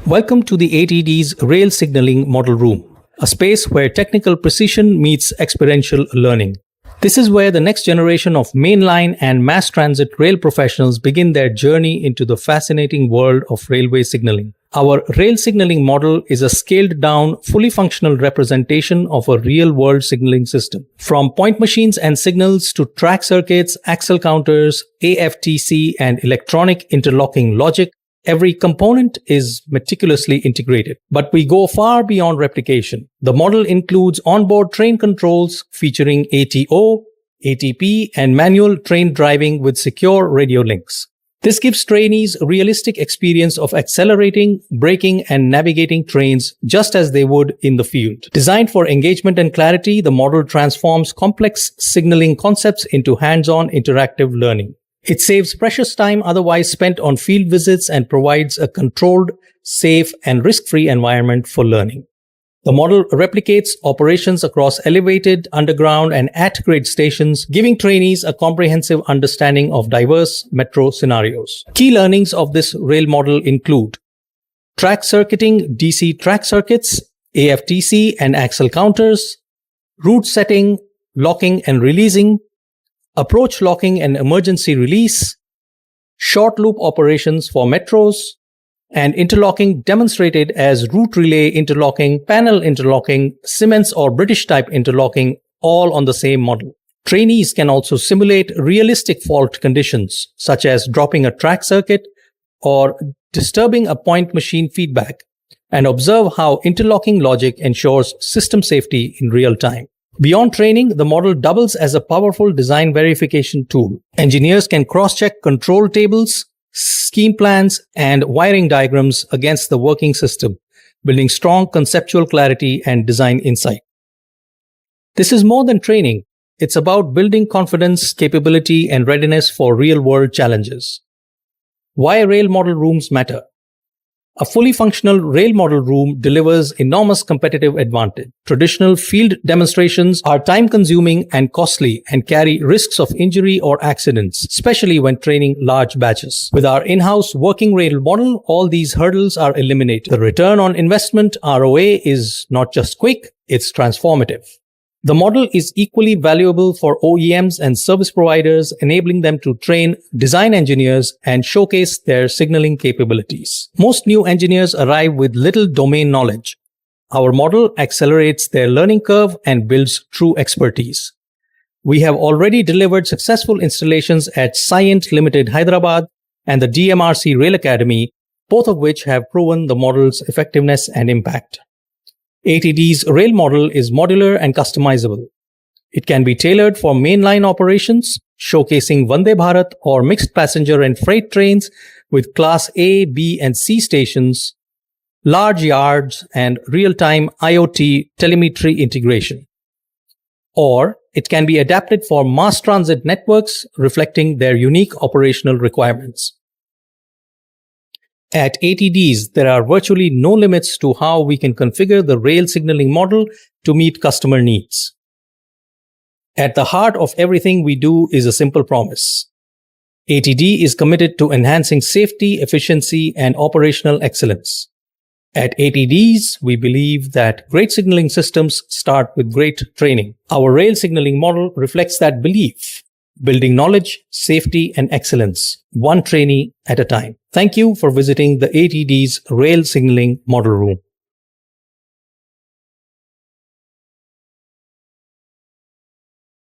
Welcome to the ATD's Rail Signaling Model Room, a space where technical precision meets experiential learning. This is where the next generation of mainline and mass transit rail professionals begin their journey into the fascinating world of railway signaling. Our rail signaling model is a scaled-down, fully functional representation of a real-world signaling system. From point machines and signals to track circuits, axle counters, AFTC, and electronic interlocking logic, every component is meticulously integrated. But we go far beyond replication. The model includes onboard train controls featuring ATO, ATP, and manual train driving with secure radio links. This gives trainees a realistic experience of accelerating, braking, and navigating trains just as they would in the field. Designed for engagement and clarity, the model transforms complex signaling concepts into hands-on interactive learning. It saves precious time otherwise spent on field visits and provides a controlled, safe, and risk-free environment for learning. The model replicates operations across elevated, underground, and at-grade stations, giving trainees a comprehensive understanding of diverse metro scenarios. Key learnings of this rail model include track circuiting, DC track circuits, AFTC and axle counters, route setting, locking and releasing, approach locking and emergency release, short loop operations for metros, and interlocking demonstrated as route relay interlocking, panel interlocking, Siemens or British type interlocking, all on the same model. Trainees can also simulate realistic fault conditions, such as dropping a track circuit or disturbing a point machine feedback, and observe how interlocking logic ensures system safety in real time. Beyond training, the model doubles as a powerful design verification tool. Engineers can cross-check control tables, scheme plans, and wiring diagrams against the working system, building strong conceptual clarity and design insight. This is more than training. It's about building confidence, capability, and readiness for real-world challenges. Why rail model rooms matter? A fully functional rail model room delivers enormous competitive advantage. Traditional field demonstrations are time-consuming and costly and carry risks of injury or accidents, especially when training large batches. With our in-house working rail model, all these hurdles are eliminated. The return on investment, ROA, is not just quick, it's transformative. The model is equally valuable for OEMs and service providers, enabling them to train design engineers and showcase their signaling capabilities. Most new engineers arrive with little domain knowledge. Our model accelerates their learning curve and builds true expertise. We have already delivered successful installations at Scient Limited Hyderabad and the DMRC Rail Academy, both of which have proven the model's effectiveness and impact. ATD's rail model is modular and customizable. It can be tailored for mainline operations, showcasing Vande Bharat or mixed passenger and freight trains with Class A, B, and C stations, large yards, and real-time IoT telemetry integration. Or it can be adapted for mass transit networks, reflecting their unique operational requirements. At ATDs, there are virtually no limits to how we can configure the rail signaling model to meet customer needs. At the heart of everything we do is a simple promise. ATD is committed to enhancing safety, efficiency, and operational excellence. At ATDs, we believe that great signaling systems start with great training. Our rail signaling model reflects that belief, building knowledge, safety, and excellence, one trainee at a time. Thank you for visiting the ATD's Rail Signaling Model Room.